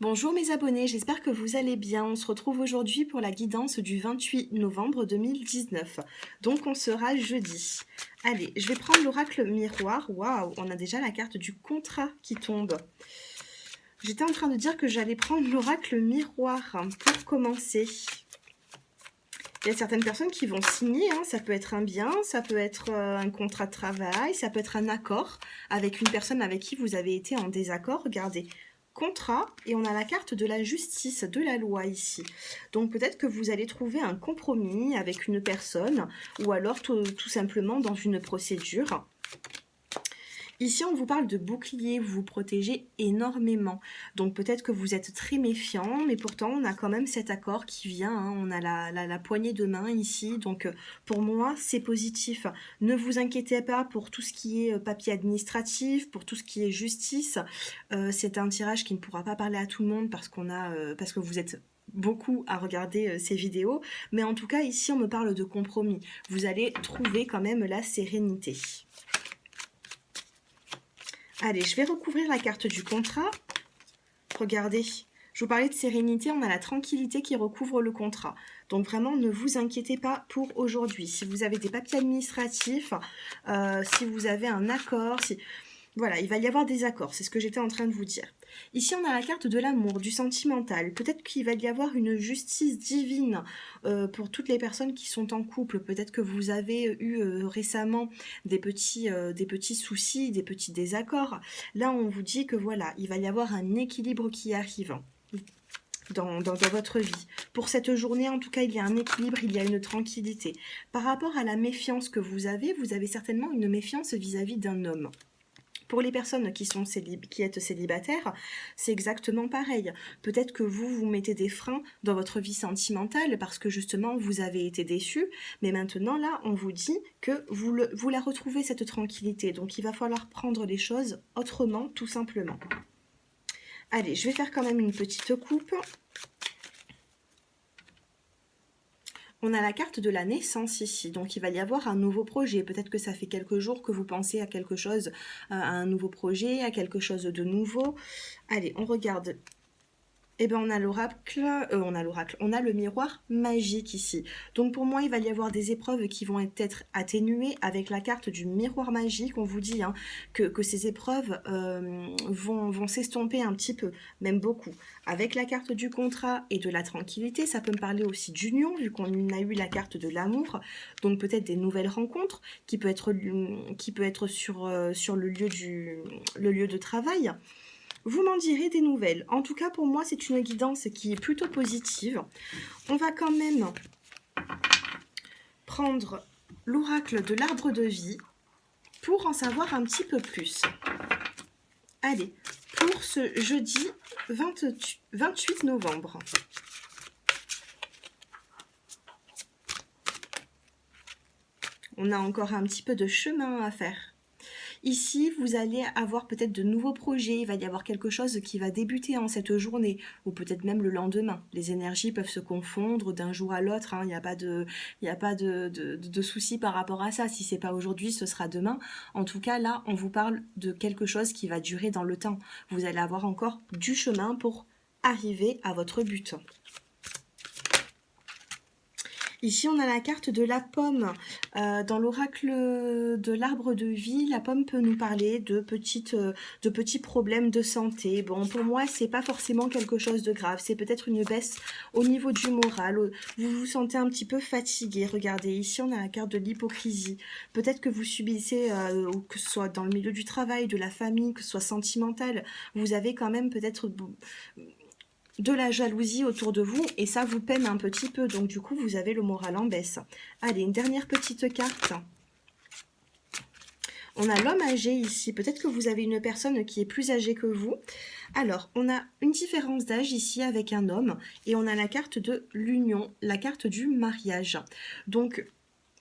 Bonjour mes abonnés, j'espère que vous allez bien. On se retrouve aujourd'hui pour la guidance du 28 novembre 2019. Donc on sera jeudi. Allez, je vais prendre l'oracle miroir. Waouh, on a déjà la carte du contrat qui tombe. J'étais en train de dire que j'allais prendre l'oracle miroir pour commencer. Il y a certaines personnes qui vont signer, hein. Ça peut être un bien, ça peut être un contrat de travail, ça peut être un accord avec une personne avec qui vous avez été en désaccord. Regardez, contrat, et on a la carte de la justice, de la loi ici. Donc peut-être que vous allez trouver un compromis avec une personne, ou alors tout simplement dans une procédure. Ici, on vous parle de bouclier, vous vous protégez énormément. Donc peut-être que vous êtes très méfiant, mais pourtant on a quand même cet accord qui vient, hein. On a la poignée de main ici, donc pour moi c'est positif. Ne vous inquiétez pas pour tout ce qui est papier administratif, pour tout ce qui est justice. C'est un tirage qui ne pourra pas parler à tout le monde parce parce que vous êtes beaucoup à regarder ces vidéos, mais en tout cas ici on me parle de compromis. Vous allez trouver quand même la sérénité. Allez, je vais recouvrir la carte du contrat. Regardez, je vous parlais de sérénité, on a la tranquillité qui recouvre le contrat. Donc vraiment, ne vous inquiétez pas pour aujourd'hui. Si vous avez des papiers administratifs, si vous avez un accord, voilà, il va y avoir des accords, c'est ce que j'étais en train de vous dire. Ici, on a la carte de l'amour, du sentimental. Peut-être qu'il va y avoir une justice divine pour toutes les personnes qui sont en couple. Peut-être que vous avez eu récemment des petits soucis, des petits désaccords. Là, on vous dit que voilà, il va y avoir un équilibre qui arrive. Dans votre vie. Pour cette journée, en tout cas, il y a un équilibre, il y a une tranquillité. Par rapport à la méfiance que vous avez certainement une méfiance vis-à-vis d'un homme. Pour les personnes qui êtes célibataires, c'est exactement pareil. Peut-être que vous mettez des freins dans votre vie sentimentale parce que justement vous avez été déçu, mais maintenant là on vous dit que vous la retrouvez cette tranquillité. Donc il va falloir prendre les choses autrement, tout simplement. Allez, je vais faire quand même une petite coupe. On a la carte de la naissance ici, donc il va y avoir un nouveau projet. Peut-être que ça fait quelques jours que vous pensez à quelque chose, à un nouveau projet, à quelque chose de nouveau. Allez, on regarde. Eh bien, on a le miroir magique ici. Donc pour moi, il va y avoir des épreuves qui vont être atténuées avec la carte du miroir magique. On vous dit hein, que ces épreuves vont s'estomper un petit peu, même beaucoup. Avec la carte du contrat et de la tranquillité, ça peut me parler aussi d'union, vu qu'on a eu la carte de l'amour. Donc peut-être des nouvelles rencontres qui peut être sur le lieu de travail. Vous m'en direz des nouvelles. En tout cas, pour moi, c'est une guidance qui est plutôt positive. On va quand même prendre l'oracle de l'arbre de vie pour en savoir un petit peu plus. Allez, pour ce jeudi 28 novembre. On a encore un petit peu de chemin à faire. Ici, vous allez avoir peut-être de nouveaux projets, il va y avoir quelque chose qui va débuter en cette journée, ou peut-être même le lendemain. Les énergies peuvent se confondre d'un jour à l'autre, hein. Il n'y a pas de souci par rapport à ça. Si c'est pas aujourd'hui, ce sera demain. En tout cas, là, on vous parle de quelque chose qui va durer dans le temps. Vous allez avoir encore du chemin pour arriver à votre but. Ici, on a la carte de la pomme. Dans l'oracle de l'arbre de vie, la pomme peut nous parler de petits problèmes de santé. Bon, pour moi, c'est pas forcément quelque chose de grave. C'est peut-être une baisse au niveau du moral. Vous vous sentez un petit peu fatigué. Regardez, ici, on a la carte de l'hypocrisie. Peut-être que vous subissez, que ce soit dans le milieu du travail, de la famille, que ce soit sentimental, vous avez quand même peut-être de la jalousie autour de vous et ça vous peine un petit peu, donc du coup vous avez le moral en baisse. Allez, une dernière petite carte. On a l'homme âgé ici, peut-être que vous avez une personne qui est plus âgée que vous. Alors, on a une différence d'âge ici avec un homme et on a la carte de l'union, la carte du mariage. Donc,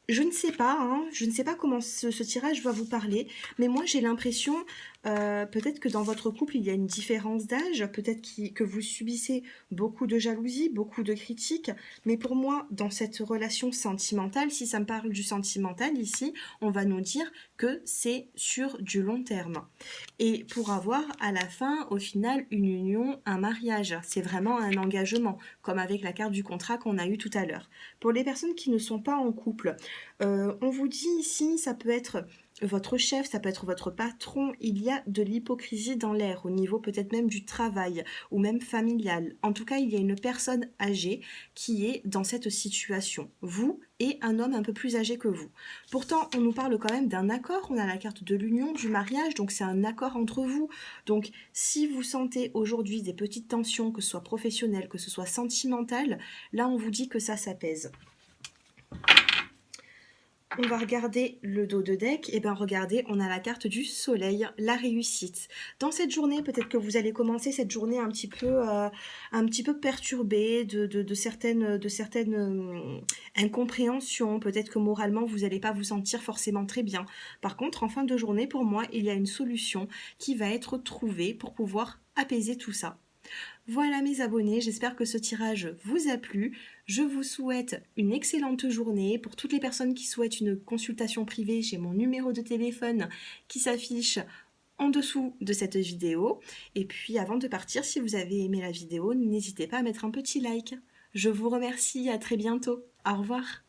je ne sais pas comment ce tirage va vous parler, mais moi j'ai l'impression Peut-être que dans votre couple, il y a une différence d'âge, peut-être que vous subissez beaucoup de jalousie, beaucoup de critiques, mais pour moi, dans cette relation sentimentale, si ça me parle du sentimental ici, on va nous dire que c'est sur du long terme. Et pour avoir à la fin, au final, une union, un mariage, c'est vraiment un engagement, comme avec la carte du contrat qu'on a eu tout à l'heure. Pour les personnes qui ne sont pas en couple, on vous dit ici, ça peut être votre chef, ça peut être votre patron, il y a de l'hypocrisie dans l'air, au niveau peut-être même du travail, ou même familial. En tout cas, il y a une personne âgée qui est dans cette situation. Vous et un homme un peu plus âgé que vous. Pourtant, on nous parle quand même d'un accord, on a la carte de l'union, du mariage, donc c'est un accord entre vous. Donc, si vous sentez aujourd'hui des petites tensions, que ce soit professionnelles, que ce soit sentimentales, là, on vous dit que ça s'apaise. On va regarder le dos de deck, et bien regardez, on a la carte du soleil, la réussite. Dans cette journée, peut-être que vous allez commencer cette journée un petit peu perturbée de certaines incompréhensions. Peut-être que moralement, vous n'allez pas vous sentir forcément très bien. Par contre, en fin de journée, pour moi, il y a une solution qui va être trouvée pour pouvoir apaiser tout ça. Voilà mes abonnés, j'espère que ce tirage vous a plu. Je vous souhaite une excellente journée. Pour toutes les personnes qui souhaitent une consultation privée, j'ai mon numéro de téléphone qui s'affiche en dessous de cette vidéo. Et puis avant de partir, si vous avez aimé la vidéo, n'hésitez pas à mettre un petit like. Je vous remercie, à très bientôt. Au revoir.